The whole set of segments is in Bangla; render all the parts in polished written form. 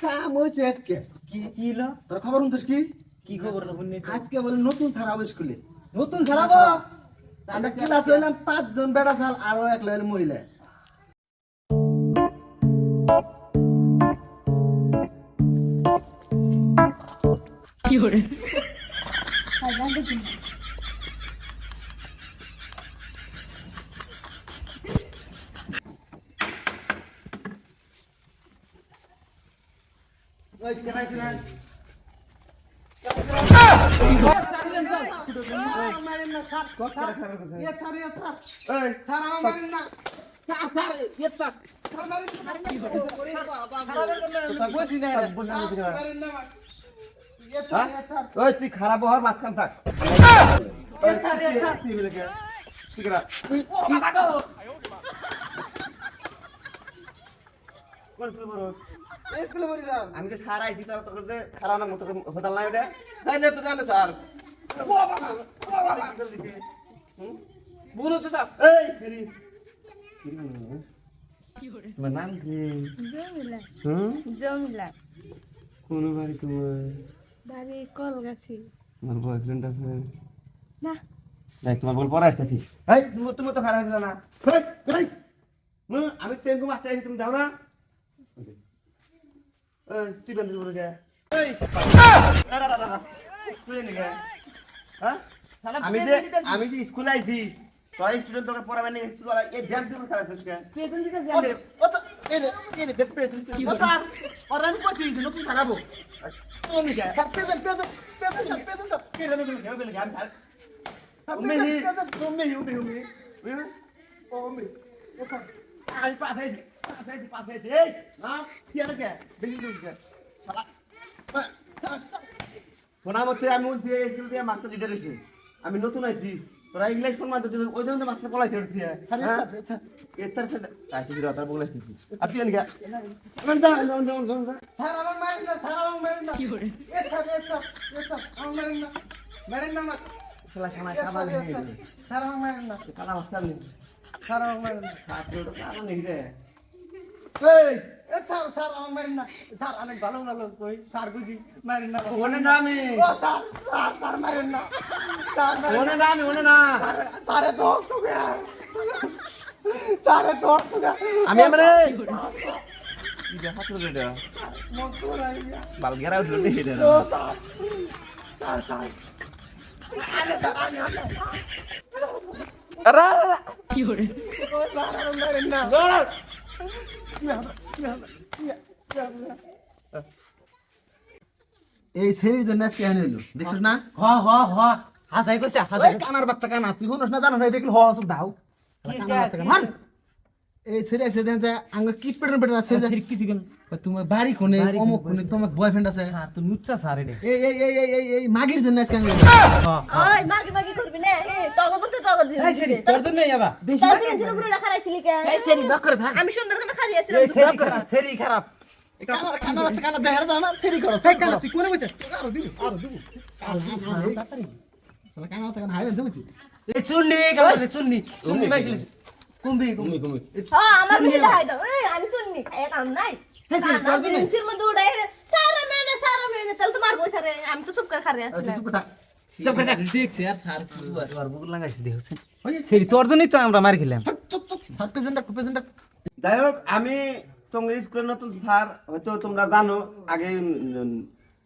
কাম হয়েছে আজকে। কি কি হলো? তোর খবর শুনছিস কি? কি খবর না শুনি তো? আজকে বলে নতুন ছাড়াবো স্কুলে। নতুন ছাড়াবো? আমরা ক্লাস হইলাম 5 জন বেটা ছাল আরো এক হইল মহিলা। কি করে? ওই কেনাইছ না? মারেন না স্যার। ইয়ে স্যার ইয়ে স্যার। এই স্যার আমার মারেন না। স্যার স্যার ইয়ে স্যার। স্যার মারেন না। কথা কইছি না মারেন না। ইয়ে স্যার ইয়ে স্যার। ওই তুই খারাপ হওয়ার মাঝখান থাক। ইয়ে স্যার ইয়ে স্যার। তুই বলে কে? তুই কেরা? কোন স্কুলে পড়ো? স্কুলে পড়িলাম। আমি তো সারা আইছি তোর তোর খারাপ না মতো হোটেল নাই ওটা? তাই না তো জানে স্যার। কি করলি তুই? হুম? বুঝলো তো স্যার। এই ফেরি কি করে? তোমার নাম কি? জমিলা হুম? জমিলা কোন বাড়ি তোমার? বাড়ি কলগাছি তোমার বয়ফ্রেন্ড আছে? না দেখ তোমার বল পরে আসতেছি। এই তুমি তো খারাপ হইছিল না। এই, এই, আমি টেঙ্গু মাস্টার আইছি তুমি দাও না? এই তুই বন্ধ করে গে। এই তুই নি গে। হ্যাঁ? আমি যে স্কুলে আইছি তোরা স্টুডেন্ট তোকে পড়াবে না তোরা এই ব্যায়াম তুমি খারাপ কে? প্রেজেন্ট দিতে যাবে। ও তো এই দে প্রেজেন্ট ও স্যার ওরা আমি কইছি যে নতুন খারাপো তুমি কে? স্যার প্রেজেন্ট প্রেজেন্ট আমি স্যার আমি পাশে এই না কি আর কে বেশি দূর কে কোনা মতে আমি বলছি এই স্কুল দিয়ে মাস্টার লিডার হইছে আমি নতুন আইছি তোরা ইংলিশ কোন মাধ্যমে ওই জন্য মাস্টার পড়াইতে হচ্ছে এটার সাথে কাটি দিরা তার বলে আসছি আপনি আনি গা মান যা স্যার আমার মারেন না স্যার আমার মারেন না। কি করে? এ স্যার এ স্যার এ স্যার আমার মারেন না। মারেন না আমার। শালা খানা এ খাবার স্যার, এ নিয়ে স্যার। স্যার আমার মারেন না। খানা মাস্টার নেই স্যার আমার মারেন না। ছাত্র খানা নেই রে এই এ স্যার স্যার আমার মারেন না। স্যার অনেক ভালো ভালো কই স্যার বুঝি মারেন না। ওনে নামে ও স্যার স্যার স্যার মারেন না। স্যার মারেন ওনে না। নামে ওনে না স্যারে তো তুমি স্যারে তো তুমি আমি আমরে কি দেখা তো রে মন তো লাগিয়া বাল গেরা উঠলো দেখে রে ও স্যার স্যার স্যার আরে স্যার আমি আরে কি করে? ও স্যার আমার মারেন না। দৌড় এই ছেলের জন্য আজকে এনে হইলো দেখছিস না হ হ হ হাসাই কইছে ওই কানার বাচ্চা কানা তুই হনস না জানো না বেকল হ আসুক দাও কানার বাচ্চা কানা মান এই ছেলে একসাথে যে আঙ্গ কিট পেটন পেটন আছে যে কি জিগন তোমার বাড়ি কোনে অমুক কোনে তোমার বয়ফ্রেন্ড আছে স্যার তো নুচ্চা স্যার রে এই মাগির জন্য আজকে আঙ্গ ওই মাগি মাগি করবি না তগো তো তগো দিবি এই সেরি তোর জন্য আবা বেশি তোর দিন পুরো রাখা রাখছিলি কেন এই সেরি নক করে থাক। আমি সুন্দর করে খালি আছি এই সেরি খারাপ কানার কানার বাচ্চা কানা দেখা দাও না ফেরি করো ফেক কানা তুই কোনে বসে আরো দিব তাড়াতাড়ি কানা বাচ্চা কানা হাইবেন তুমি এই চুন্নি কামাই চুন্নি চুন্নি মাইকেল কুম্বি কুম্বি কুম্বি হ্যাঁ আমার বিয়ে দেখাই দাও এই আমি শুননি এক কাম নাই আমি নিচের মধ্যে উড়াই সারা মেনে চল তোমার পয়সা রে আমি তো চুপ করে খারে আছি চুপ থাক সব করে দেখ দেখছি আর স্যার আর বুক লাগাইছি দেখছেন সেরি তোর জন্যই তো আমরা মার খেলাম চুপ স্যার প্রেজেন্ট যাই হোক আমি তোমার স্কুলের নতুন স্যার হয়তো তোমরা জানো আগে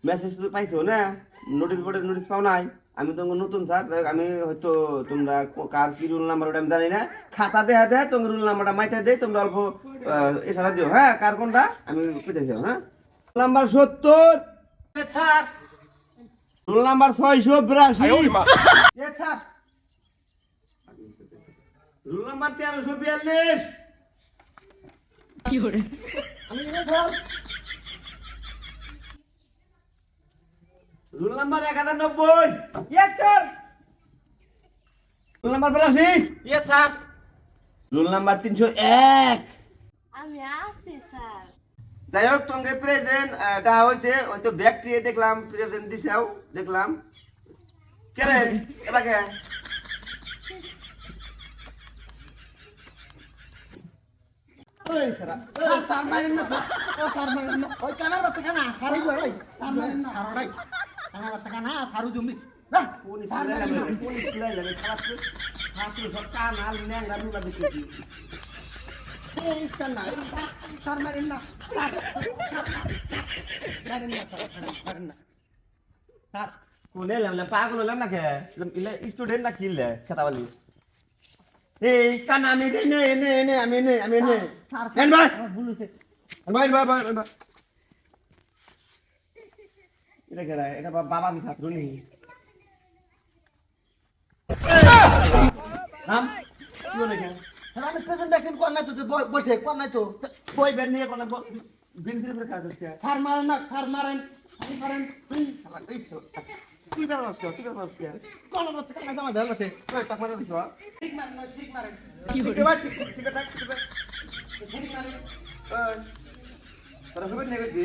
মেসেজ পাইছো না নোটিশ বোর্ডে নোটিশ পাও নাই আমি তোমার নতুন স্যার যাই হোক, আমি হয়তো তোমরা কার কি রুল নাম্বার ওটা আমি জানি না খাতা দেয়া দেয় তোমার রুল নাম্বারটা মাইতে দেয় তোমরা অল্প এছাড়া দিও হ্যাঁ কার কোনটা আমি পেতে যাও হ্যাঁ নাম্বার 70 স্যার রুল নাম্বার 682 এ স্যার রুল নাম্বার 1342 কি করে? আমি এনে ধর rule number 1090 yes sir rule number 82 yes sir rule number 301 আমি আছি স্যার যাই হোক তোমাকে প্রেজেন্ট এটা হয়েছে হয়তো ব্যাকটেরিয়া দেখলাম প্রেজেন্ট দিছাও দেখলাম কে রে এটা কে ওই সারা স্যার মারেন না ও স্যার মারেন না ওই কানার বাচ্চা কানা সারু ওই স্যার মারেন না সারু কানার বাচ্চা কানা সারু জমি কোন স্কুলে লাগে কোন স্কুলে লাগে ছাত্র ছাত্র সব কানা ন্যাংরা নুলা দেখেছি এই কানা স্যার মারেন না স্যার মারেন না মারেন না স্যার কোনে লামলা পাগল হলাম না কে ইলে স্টুডেন্ট না কিলে খেতাবালি এই কানা আমি নে আমি নে স্যার এন ভাই ভুল হইছে ভাই এটা কে এটা বাবা দি ছাত্র নি নাম কি হলো কে আমি প্রেজেন্টেশন কোন নাই তো বসে কোন নাই তো বই বের নিয়ে কোন বিনতির করে কাজ হচ্ছে স্যার মারেন না স্যার মারেন মারেন শালা এই তো তুই বের হস তুই বের হস কে কোন বাচ্চা কানা জামা ভেল আছে ওই টাকা মারা দিছো ঠিক মারেন না ঠিক মারেন ঠিক আছে ঠিক আছে ঠিক মারেন তোরা হইবে নেগেছি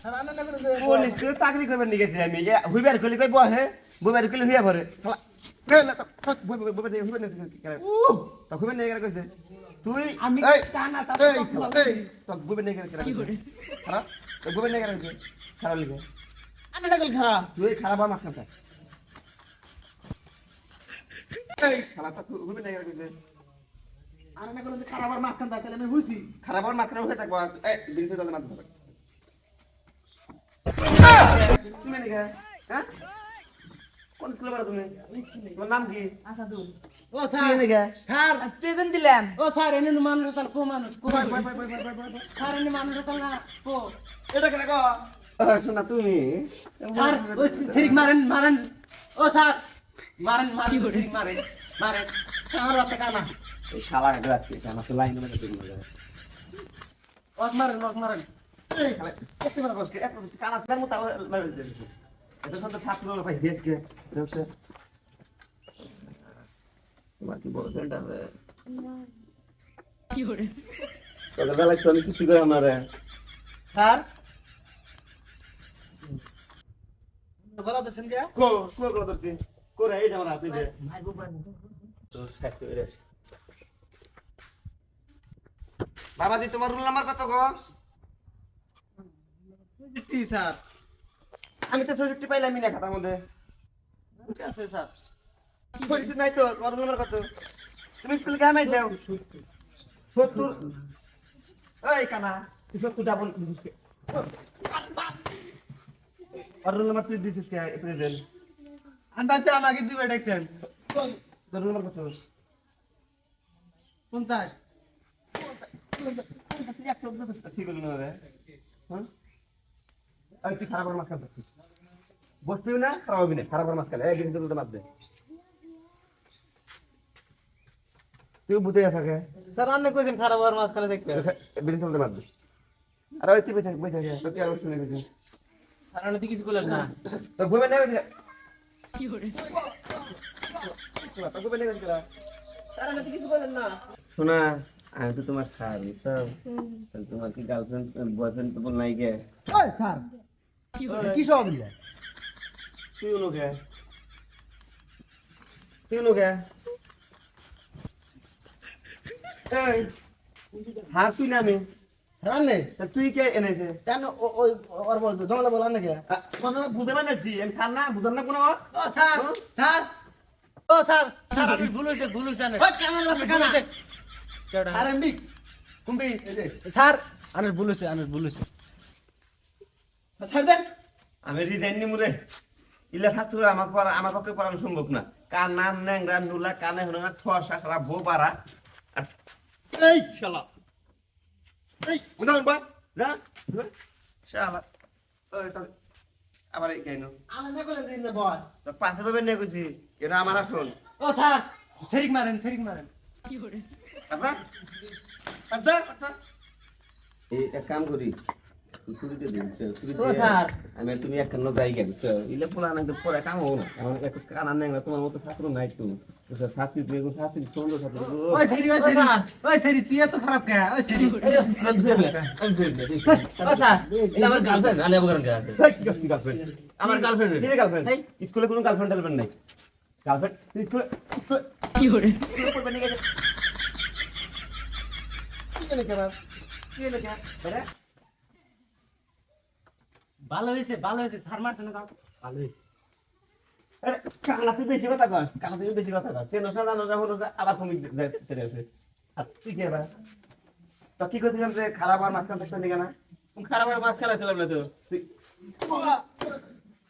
আর আনা না করে দে পুলিশ কে চাকরি করবে নিগেছি আমি হইবার কলি কই বহে বুবার কলি হইয়া ভরে শালা কেলা তো বুবার নেই হইবে নেই কি করে তো হইবে নেই করে কইছে তুই আমি এই কানা তা এই তো বুবার নেই করে কি করে খারাপ তো বুবার নেই করে কইছে খারাপ লিখে আনা না গল খারাপ তুই খারাপ আর মাছ খাতা এই শালা তো হইবে নেই করে কইছে আনা না গল খারাপ আর মাছ খান তাহলে আমি হইছি খারাপ আর মাছ খাতা হয়ে থাকবো এই বিনতে দলে মাছ ধরে তুমি নাকি হ্যাঁ কোন স্কুলে পড়ো তুমি তোমার নাম কি ও স্যার স্যার প্রেজেন্ট দিলেন ও স্যার এনে মানুষ তাল কো মানুষ কো স্যার এনে মানুষ তাল না কো এটা কেন গো শোনা তুমি স্যার ও সিরিক মারেন মারেন ও স্যার মারেন মারেন সিরিক মারেন মারেন কানার বাচ্চা কানা এই শালা কাটা আছে আমার তো লাইন মানে তুমি ওক মারেন এই শালা কত কথা বলছ এত কানা তার মতো মারবে দিছো এত সুন্দর ছাত্র ভাই দেশকে হচ্ছে তোমার কি বড় গন্ডা হবে কি করে তোদের বেলায় তো আমি কিছু করে আমারে স্যার বলা তো শুনগে কো ধরছি করে এই আমার হাতে দে তো শেষ করে রে বাবাজি তোমার রোল নাম্বার কত গো টি স্যার আমি তো 66 পাইলাম না খাতার মধ্যে ঠিক আছে স্যার পরিচিত নাই তো তোমার রোল নাম্বার কত তুমি স্কুলে কেমন যাও 70 এই কানা 70 ডাবল দিছিস আর রোল নাম্বার তুই দিছিস কে প্রেজেন্ট আন্দাজে আমাকে দুইবার দেখছেন তোর রোল নাম্বার কত 50 ঠিক হলো না রে হ্যাঁ এই তুই খারাপ মাছ খাচ্ছিস বসতেও না খারাপ হবি না খারাপ মাছ খালে একদিন তো মাছ দে তুই বুঝে গেছে কে স্যার আপনি কইছেন খারাপ আর মাছ খালে দেখতে বিরিন চলতে মাছ দে আর ওই তুই বেঁচে তো কি আর শুনে গেছিস স্যার আপনি কিছু বলেন না তো ঘুমে নেবে কি করে তো ঘুমে নেবে স্যার আপনি কিছু বলেন না শোনা আমি তো তোমার স্যার বুঝছো তোমার কি গার্লফ্রেন্ড বয়ফ্রেন্ড তো বল নাই গে ওই স্যার কি করে কি সব দিলে তুই উনুকে এই হার তুই নামে স্যার নেই তা তুই কে এনেছে কেন ওই ওর বলছো জঙ্গলে বলা নাকি বুঝে মানেছি আমি স্যার না বুঝার না কোনো ও স্যার স্যার ও স্যার স্যার আপনি ভুল হইছে না ওই কেমন লাগছে কানা কেডা আর এমবি কুম্বি স্যার আনের ভুল হইছে স্যার দেন আমি রিজাইন নিমু রে ইলা ছাত্র আমার পক্ষে পড়ানো সম্ভব না কানা ন্যাংরা নুলা কানে হলো না ঠসা সারা বো পারা এই শালা এই উদাহরণ বা যা শালা ওই তো আবার এই কেন আমি না করে দিন বল তো পাশে পাবে নিয়ে গেছি এটা আমার আসল ও স্যার সিরিক মারেন কি করে আচ্ছা আচ্ছা আচ্ছা এই এক কাম করি ছুটিতে দিন আমি তুমি এক কান্ন যাই গে ইলে পোলা না পরে কাম হবো না আমার একটু কানা নেই না তোমার মতো ছাত্র নাই তো ছাত্রী তুমি ছাত্রী সুন্দর ছাত্র ওই সিরি তুই এত খারাপ কে ওই সিরি আমার গার্লফ্রেন্ড আলে বকরন কে গার্লফ্রেন্ড আমার গার্লফ্রেন্ড গার্লফ্রেন্ড স্কুলে কোনো গার্লফ্রেন্ড টার্লফ্রেন্ড নাই গার্লফ্রেন্ড স্কুলে কি করে পড়বে নি কেন কেবার কি হলো কে আরে ভালো হয়েছে ছাড় মারছে না ভালো হয়েছে আরে কালা তুই বেশি কথা কর কালা তুই বেশি কথা কর চেনো সাদা না যখন আবার তুমি চলে আসে আর তুই কি এবার তো কি করছিলাম যে খারাপ আর মাঝখান থেকে নিয়ে না খারাপ আর মাছ খেলাছিলাম না তো তুই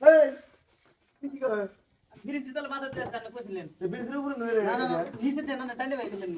এই তুই কি করছিস ফিরিস তাহলে বাধা দিয়ে কইছিলেন তুই বিলকুল উপরে নড়ে না নিচে দেন না টাইনে বাইরে দিলেন